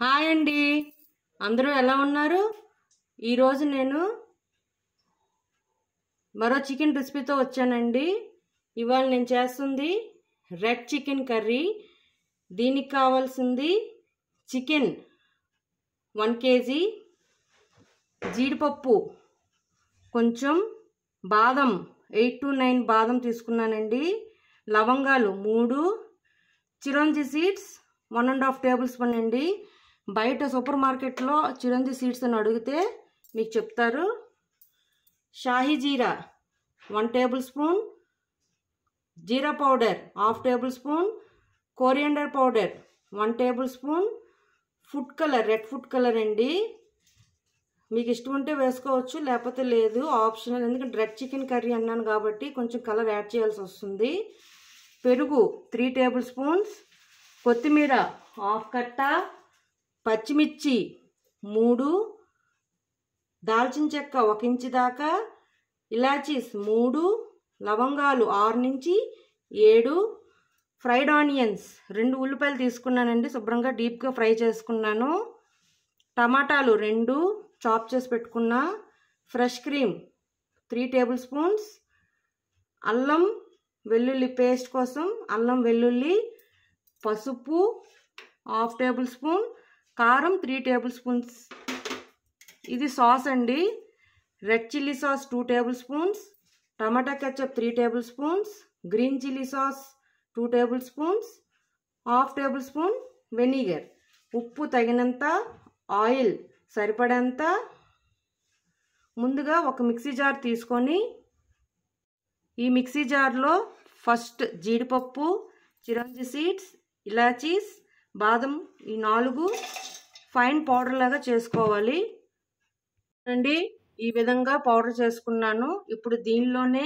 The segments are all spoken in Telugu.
హాయ్ అండి, అందరూ ఎలా ఉన్నారు? ఈరోజు నేను మరో చికెన్ రెసిపీతో వచ్చానండి. ఇవాళ నేను చేస్తుంది రెడ్ చికెన్ కర్రీ. దీనికి కావాల్సింది చికెన్ 1 kg, జీడిపప్పు కొంచెం, బాదం 8 to 9 బాదం తీసుకున్నానండి, లవంగాలు 3, చిరంజి సీడ్స్ 1.5 tablespoon అండి. బయట సూపర్ మార్కెట్లో చిరంజి సీడ్స్ అని అడిగితే మీకు చెప్తారు. Shahi jeera 1 tablespoon, jeera powder 1/2 tablespoon, coriander powder 1 tablespoon, food colour red food colour అండి. మీకు ఇష్టం ఉంటే వేసుకోవచ్చు, లేకపోతే లేదు, ఆప్షనల్. ఎందుకంటే రెడ్ చికెన్ కర్రీ అన్నాను కాబట్టి కొంచెం కలర్ యాడ్ చేయాల్సి వస్తుంది. పెరుగు 3 tablespoons, కొత్తిమీర 1/2 కట్ట, పచ్చిమిర్చి 3, దాల్చిన చెక్క 1 ఇంచు దాకా, ఇలాచీస్ 3, లవంగాలు 6 నుంచి 7, ఫ్రైడ్ ఆనియన్స్ 2 ఉల్లిపాయలు తీసుకున్నానండి, శుభ్రంగా డీప్గా ఫ్రై చేసుకున్నాను. టమాటాలు 2 చాప్ చేసి పెట్టుకున్నా, ఫ్రెష్ క్రీమ్ 3 tablespoons, అల్లం వెల్లుల్లి పేస్ట్ కోసం అల్లం వెల్లుల్లి, పసుపు 1/2 tablespoon, కారం 3 tablespoons. ఇది సాస్ అండి. Red chilli sauce 2 tablespoons, tomato ketchup 3 tablespoons, green chilli sauce 2 tablespoons, 1/2 tablespoon vinegar, ఉప్పు తగినంత, ఆయిల్ సరిపడంత. ముందుగా ఒక మిక్సీ జార్ తీసుకొని ఈ మిక్సీ జార్లో ఫస్ట్ జీడిపప్పు, చిరంజి సీడ్స్, ఇలాచీస్, బాదం ఈ 4 ఫైన్ పౌడర్ లాగా చేసుకోవాలి అండి. ఈ విధంగా పౌడర్ చేసుకున్నాను. ఇప్పుడు దీనిలోనే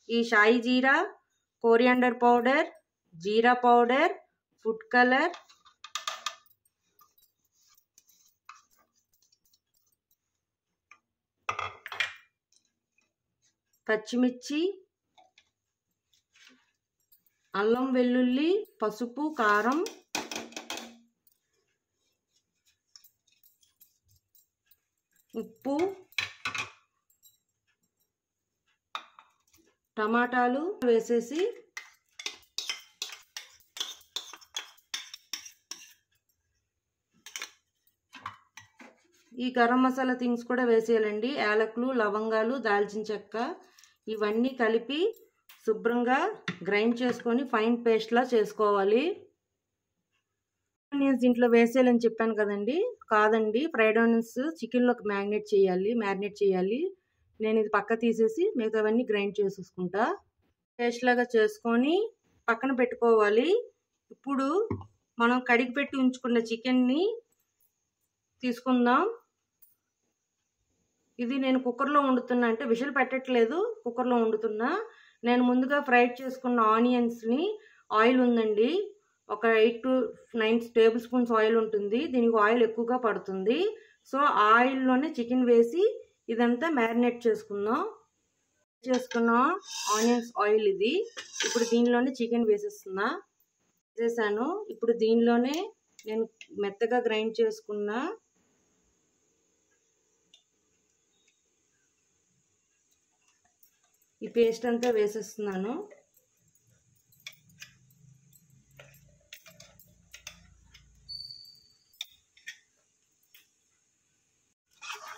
ఈ షాయి జీరా, కోరియాండర్ పౌడర్, జీరా పౌడర్, ఫుడ్ కలర్, పచ్చిమిర్చి, అల్లం వెల్లుల్లి, పసుపు, కారం, ఉప్పు, టమాటాలు వేసేసి ఈ గరం మసాలా థింగ్స్ కూడా వేసేయాలండి. యాలకులు, లవంగాలు, దాల్చిన చెక్క ఇవన్నీ కలిపి శుభ్రంగా గ్రైండ్ చేసుకొని ఫైన్ పేస్ట్లా చేసుకోవాలి. ఆనియన్స్ దీంట్లో వేసేయాలని చెప్పాను కదండి, కాదండి, ఫ్రైడ్ ఆనియన్స్ చికెన్లోకి మ్యారినేట్ చేయాలి. నేను ఇది పక్క తీసేసి మిగతావన్నీ గ్రైండ్ చేసేసుకుంటా. పేస్ట్ లాగా చేసుకొని పక్కన పెట్టుకోవాలి. ఇప్పుడు మనం కడిగి పెట్టి ఉంచుకున్న చికెన్ని తీసుకుందాం. ఇది నేను కుక్కర్లో వండుతున్నా, అంటే విజిల్ పెట్టట్లేదు, కుక్కర్లో వండుతున్నా. నేను ముందుగా ఫ్రైడ్ చేసుకున్న ఆనియన్స్ని, ఆయిల్ ఉందండి, ఒక 8 to 9 tablespoons ఆయిల్ ఉంటుంది. దీనికి ఆయిల్ ఎక్కువగా పడుతుంది. సో ఆయిల్లోనే చికెన్ వేసి ఇదంతా మ్యారినేట్ చేసుకున్న ఆనియన్స్ ఆయిల్ ఇది. ఇప్పుడు దీనిలోనే చికెన్ వేసేసాను. ఇప్పుడు దీనిలోనే నేను మెత్తగా గ్రైండ్ చేసుకున్న ఈ పేస్ట్ అంతా వేసేస్తున్నాను.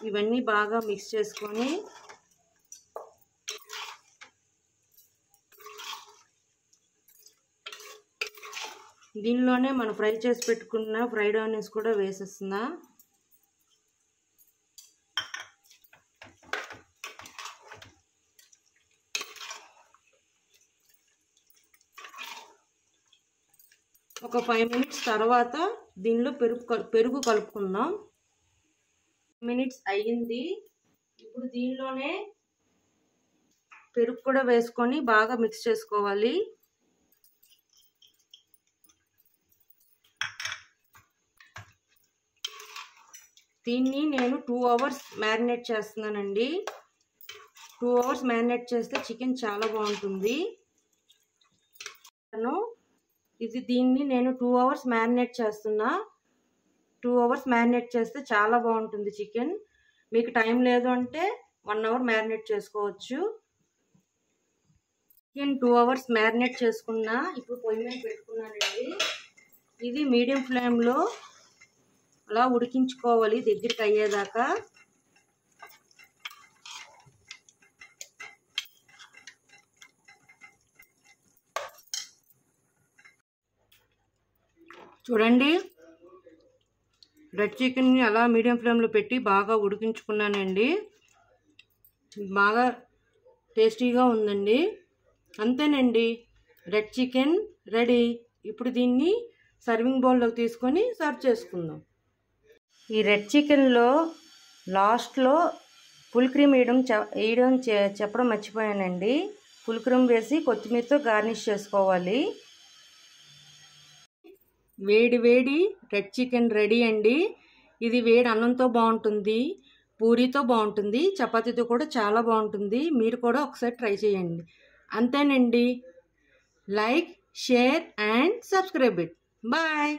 ఇవన్నీ బాగా మిక్స్ చేసుకొని దీనిలోనే మనం ఫ్రై చేసి పెట్టుకున్న ఫ్రైడ్ ఆనియన్స్ కూడా వేసేస్తున్నా. ఒక 5 minutes తర్వాత దీనిలో పెరుగు కలుపుకుందాం. మినిట్స్ అయ్యింది. ఇప్పుడు దీనిలోనే పెరుగు కూడా వేసుకొని బాగా మిక్స్ చేసుకోవాలి. దీన్ని నేను 2 hours మ్యారినేట్ చేస్తున్నానండి. 2 hours మ్యారినేట్ చేస్తే చికెన్ చాలా బాగుంటుంది. దీన్ని నేను 2 hours మ్యారినేట్ చేస్తున్నా. 2 hours మ్యారినేట్ చేస్తే చాలా బాగుంటుంది చికెన్. మీకు టైం లేదు అంటే 1 hour మ్యారినేట్ చేసుకోవచ్చు. చికెన్ 2 hours మ్యారినేట్ చేసుకున్నా. ఇప్పుడు పొయ్యి మీద పెట్టుకున్నానండి. ఇది మీడియం ఫ్లేమ్లో అలా ఉడికించుకోవాలి దగ్గరికి అయ్యేదాకా. చూడండి, రెడ్ చికెన్ని అలా మీడియం ఫ్లేమ్లో పెట్టి బాగా ఉడికించుకున్నానండి. బాగా టేస్టీగా ఉందండి. అంతేనండి, రెడ్ చికెన్ రెడీ. ఇప్పుడు దీన్ని సర్వింగ్ బౌల్లోకి తీసుకొని సర్వ్ చేసుకుందాం. ఈ రెడ్ చికెన్లో లాస్ట్లో ఫుల్ క్రీమ్ వేయడం చెప్పడం మర్చిపోయానండి. ఫుల్ క్రీమ్ వేసి కొత్తిమీరతో గార్నిష్ చేసుకోవాలి. వేడి వేడి రెడ్ చికెన్ రెడీ అండి. ఇది వేడి అన్నంతో బాగుంటుంది, పూరితో బాగుంటుంది, చపాతీతో కూడా చాలా బాగుంటుంది. మీరు కూడా ఒకసారి ట్రై చేయండి. అంతేనండి. Like, share and subscribe it. Bye.